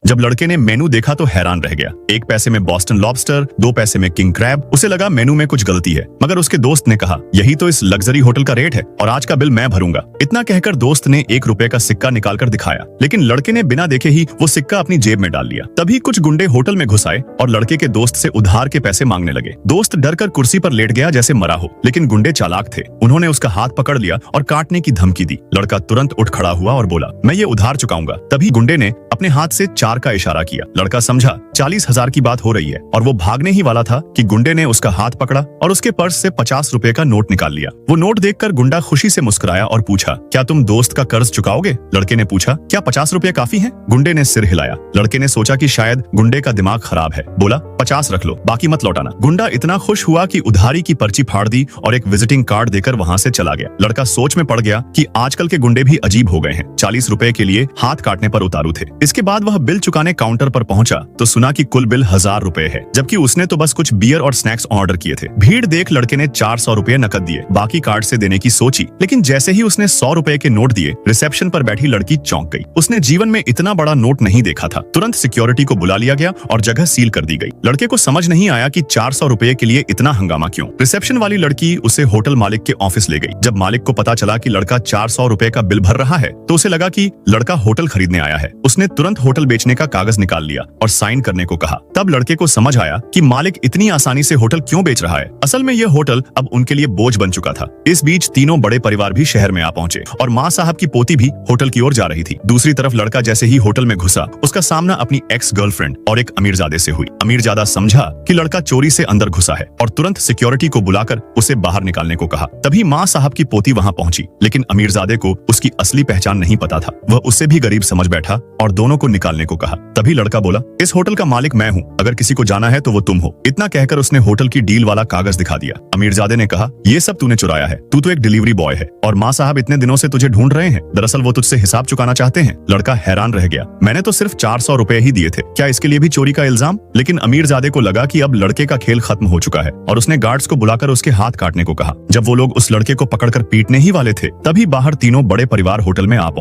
जब लड़के ने मेनू देखा तो हैरान रह गया। 1 पैसे में बॉस्टन लॉबस्टर, 2 पैसे में किंग क्रैब। उसे लगा मेनू में कुछ गलती है, मगर उसके दोस्त ने कहा यही तो इस लग्जरी होटल का रेट है और आज का बिल मैं भरूंगा। इतना कहकर दोस्त ने 1 रुपए का सिक्का निकालकर दिखाया, लेकिन लड़के ने बिना देखे ही वो सिक्का अपनी जेब में डाल लिया। तभी कुछ गुंडे होटल में घुस आए और लड़के के दोस्त से उधार के पैसे मांगने लगे। दोस्त डरकर कुर्सी पर लेट गया जैसे मरा हो, लेकिन गुंडे चालाक थे। उन्होंने उसका हाथ पकड़ लिया और काटने की धमकी दी। लड़का तुरंत उठ खड़ा हुआ और बोला, मैं ये उधार चुकाऊंगा। तभी गुंडे ने अपने हाथ से 4 का इशारा किया। लड़का समझा 40,000 की बात हो रही है और वो भागने ही वाला था कि गुंडे ने उसका हाथ पकड़ा और उसके पर्स से 50 रुपए का नोट निकाल लिया। वो नोट देखकर गुंडा खुशी से मुस्कुराया और पूछा, क्या तुम दोस्त का कर्ज चुकाओगे? लड़के ने पूछा, क्या 50 रुपए काफी हैं? गुंडे ने सिर हिलाया। लड़के ने सोचा कि शायद गुंडे का दिमाग खराब है। बोला, 50 रख लो, बाकी मत लौटाना। गुंडा इतना खुश हुआ कि उधारी की पर्ची फाड़ दी और एक विजिटिंग कार्ड देकर वहाँ से चला गया। लड़का सोच में पड़ गया कि आजकल के गुंडे भी अजीब हो गए हैं। 40 रुपए के लिए हाथ काटने पर उतारू थे। इसके बाद वह बिल चुकाने काउंटर पर पहुंचा तो सुना कि कुल बिल 1000 रुपए है, जबकि उसने तो बस कुछ बियर और स्नैक्स ऑर्डर किए थे। भीड़ देख लड़के ने 400 रुपए नकद दिए, बाकी कार्ड से देने की सोची, लेकिन जैसे ही उसने 100 रुपए के नोट दिए, रिसेप्शन पर बैठी लड़की चौंक गई। उसने जीवन में इतना बड़ा नोट नहीं देखा था। तुरंत सिक्योरिटी को बुला लिया गया और जगह सील कर दी गई। लड़के को समझ नहीं आया कि 400 रुपए के लिए इतना हंगामा क्यों। रिसेप्शन वाली लड़की उसे होटल मालिक के ऑफिस ले गई। जब मालिक को पता चला कि लड़का 400 रुपए का बिल भर रहा है तो उसे लगा कि लड़का होटल खरीदने आया है। उसने तुरंत होटल बेचने का कागज निकाल लिया और साइन करने को कहा। तब लड़के को समझ आया कि मालिक इतनी आसानी से होटल क्यों बेच रहा है। असल में यह होटल अब उनके लिए बोझ बन चुका था। इस बीच तीनों बड़े परिवार भी शहर में आ पहुंचे और माँ साहब की पोती भी होटल की ओर जा रही थी। दूसरी तरफ लड़का जैसे ही होटल में घुसा, उसका सामना अपनी एक्स गर्लफ्रेंड और एक अमीरजादे से हुई। अमीरजादा समझा कि लड़का चोरी से अंदर घुसा है और तुरंत सिक्योरिटी को बुलाकर उसे बाहर निकालने को कहा। तभी माँ साहब की पोती वहाँ पहुंची, लेकिन अमीरजादे को उसकी असली पहचान नहीं पता था। वह उससे भी गरीब समझ बैठा और दोनों को निकालने को कहा। तभी लड़का बोला, इस होटल का मालिक मैं हूँ, अगर किसी को जाना है तो वो तुम हो। इतना कहकर उसने होटल की डील वाला कागज दिखा दिया। अमीरजादे ने कहा, ये सब तूने चुराया है, तू तो एक डिलीवरी बॉय है और माँ साहब इतने दिनों से तुझे ढूंढ रहे हैं। दरअसल वो तुझसे हिसाब चुकाना चाहते हैं। लड़का हैरान रह गया, मैंने तो सिर्फ 400 रुपए ही दिए थे, क्या इसके लिए भी चोरी का इल्जाम? लेकिन अमीरजादे को लगा कि अब लड़के का खेल खत्म हो चुका है और उसने गार्ड्स को बुलाकर उसके हाथ काटने को कहा। जब वो लोग उस लड़के को पकड़कर पीटने ही वाले थे, तभी बाहर तीनों बड़े परिवार होटल में आ पहुंचे।